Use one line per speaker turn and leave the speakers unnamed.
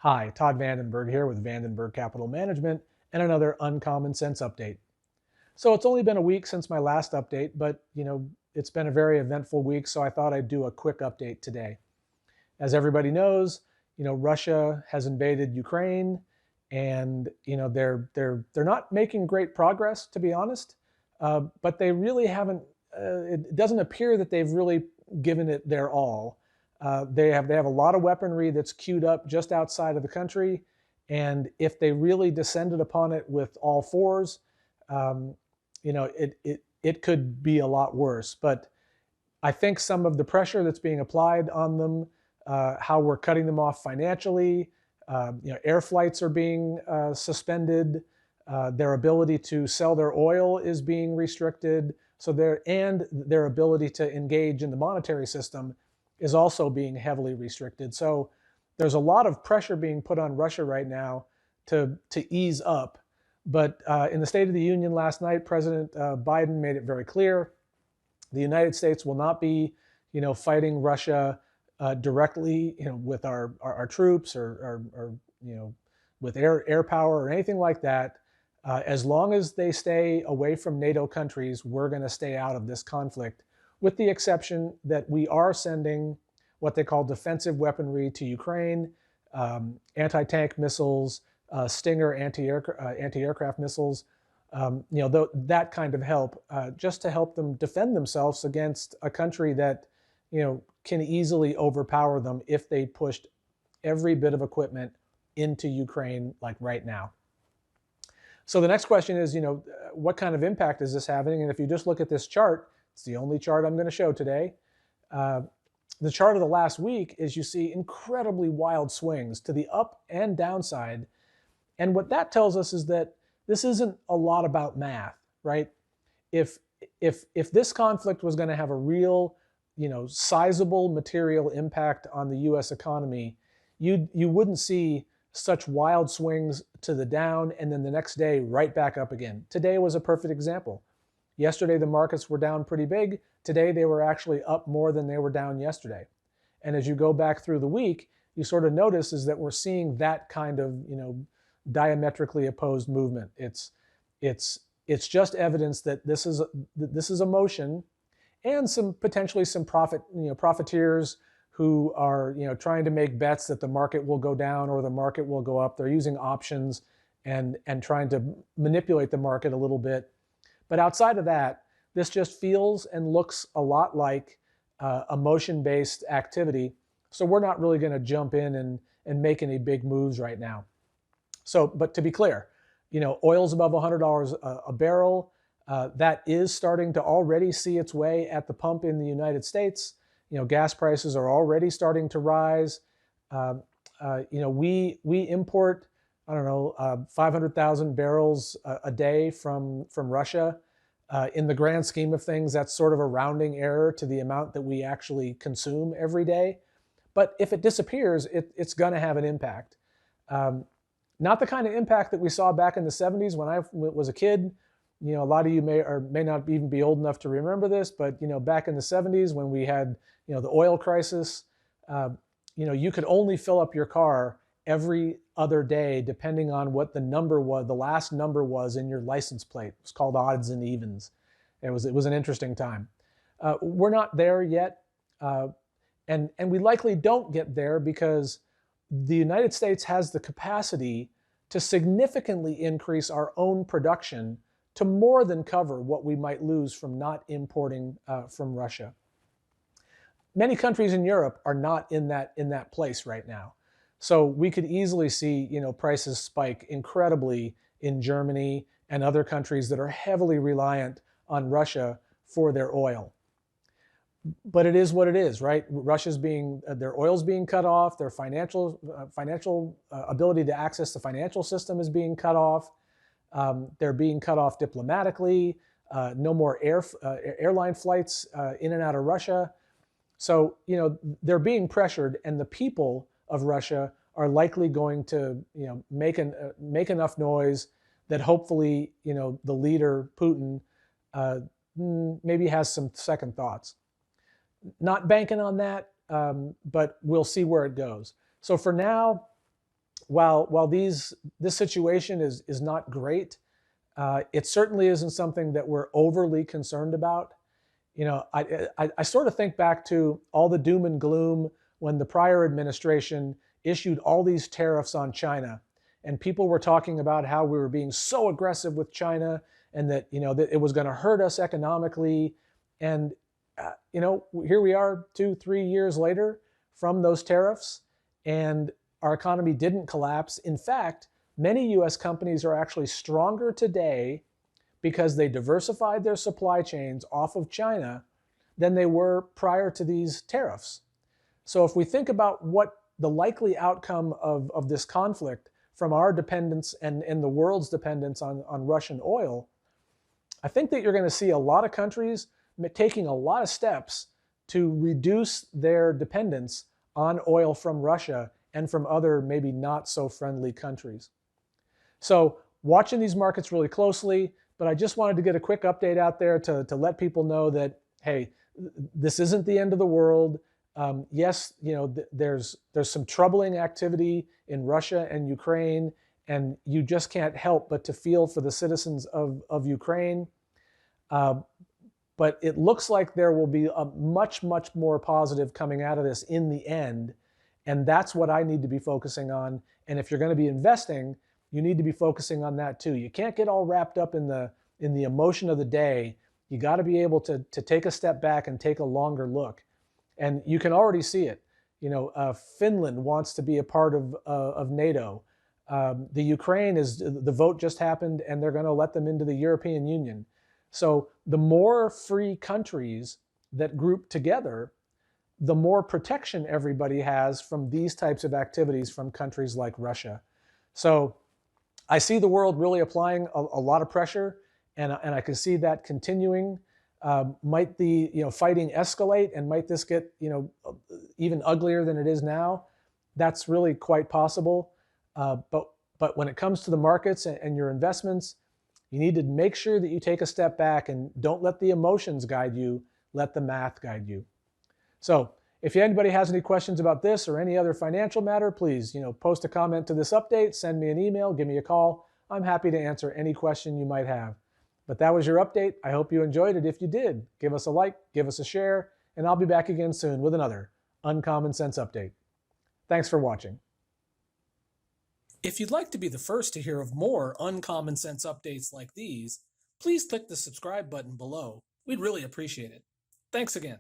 Hi, Todd VanDenburg here with VanDenburg Capital Management and another Uncommon Sense update. So it's only been a week since my last update, but it's been a very eventful week, so I thought I'd do a quick update today. As everybody knows, Russia has invaded Ukraine, and they're not making great progress, to be honest. But they really haven't. It doesn't appear that they've really given it their all. They have a lot of weaponry that's queued up just outside of the country, and if they really descended upon it with all fours, um, it could be a lot worse. But I think some of the pressure that's being applied on them, how we're cutting them off financially, air flights are being suspended, their ability to sell their oil is being restricted, so their ability to engage in the monetary system is also being heavily restricted. So there's a lot of pressure being put on Russia right now to ease up. But in the State of the Union last night, President Biden made it very clear the United States will not be, fighting Russia directly, with our troops or with air power or anything like that. As long as they stay away from NATO countries, we're going to stay out of this conflict, with the exception that we are sending what they call defensive weaponry to Ukraine, anti-tank missiles, Stinger anti-aircraft missiles, that kind of help, just to help them defend themselves against a country that, can easily overpower them if they pushed every bit of equipment into Ukraine, like right now. So the next question is, what kind of impact is this having? And if you just look at this chart, it's the only chart I'm going to show today. The chart of the last week is you see incredibly wild swings to the up and downside. And what that tells us is that this isn't a lot about math, right? If this conflict was going to have a real, sizable material impact on the U.S. economy, you wouldn't see such wild swings to the down and then the next day right back up again. Today was a perfect example. Yesterday the markets were down pretty big. Today they were actually up more than they were down yesterday. And as you go back through the week, you sort of notice is that we're seeing that kind of, diametrically opposed movement. It's just evidence that this is a motion, and potentially some profiteers who are trying to make bets that the market will go down or the market will go up. They're using options and trying to manipulate the market a little bit. But outside of that, this just feels and looks a lot like a motion-based activity. So we're not really going to jump in and make any big moves right now. So, but to be clear, oil's above $100 a barrel. That is starting to already see its way at the pump in the United States. Gas prices are already starting to rise. We import, I don't know, 500,000 barrels a day from Russia. In the grand scheme of things, that's sort of a rounding error to the amount that we actually consume every day. But if it disappears, it's going to have an impact. Not the kind of impact that we saw back in the 70s when I was a kid. A lot of you may or may not even be old enough to remember this, but back in the 70s when we had the oil crisis, you could only fill up your car every other day depending on what the number was, the last number was in your license plate. It was called odds and evens. It was an interesting time. We're not there yet, and we likely don't get there because the United States has the capacity to significantly increase our own production to more than cover what we might lose from not importing from Russia. Many countries in Europe are not in that place right now. So we could easily see prices spike incredibly in Germany and other countries that are heavily reliant on Russia for their oil. But it is what it is, right? Their oil's being cut off. Their financial ability to access the financial system is being cut off. They're being cut off diplomatically. No more airline flights in and out of Russia. So they're being pressured, and the people of Russia are likely going to make enough noise that hopefully the leader Putin maybe has some second thoughts. Not banking on that, but we'll see where it goes. So for now, while this situation is not great, it certainly isn't something that we're overly concerned about. I sort of think back to all the doom and gloom when the prior administration issued all these tariffs on China, and people were talking about how we were being so aggressive with China, and that that it was going to hurt us economically. And here we are 2-3 years later from those tariffs, and our economy didn't collapse. In fact, many US companies are actually stronger today because they diversified their supply chains off of China than they were prior to these tariffs. So if we think about what the likely outcome of this conflict from our dependence and the world's dependence on Russian oil, I think that you're going to see a lot of countries taking a lot of steps to reduce their dependence on oil from Russia and from other maybe not so friendly countries. So watching these markets really closely, but I just wanted to get a quick update out there to let people know that, hey, this isn't the end of the world. Yes, there's some troubling activity in Russia and Ukraine, and you just can't help but to feel for the citizens of Ukraine. But it looks like there will be a much, much more positive coming out of this in the end. And that's what I need to be focusing on. And if you're going to be investing, you need to be focusing on that too. You can't get all wrapped up in the emotion of the day. You got to be able to take a step back and take a longer look. And you can already see it. Finland wants to be a part of NATO. The Ukraine the vote just happened, and they're going to let them into the European Union. So the more free countries that group together, the more protection everybody has from these types of activities from countries like Russia. So I see the world really applying a lot of pressure, and I can see that continuing. Might the fighting escalate, and might this get even uglier than it is now? That's really quite possible. But when it comes to the markets and your investments, you need to make sure that you take a step back and don't let the emotions guide you. Let the math guide you. So if anybody has any questions about this or any other financial matter, please post a comment to this update, send me an email, give me a call. I'm happy to answer any question you might have. But that was your update. I hope you enjoyed it. If you did, give us a like, give us a share, and I'll be back again soon with another Uncommon Sense update. Thanks for watching. If you'd like to be the first to hear of more Uncommon Sense updates like these, please click the subscribe button below. We'd really appreciate it. Thanks again.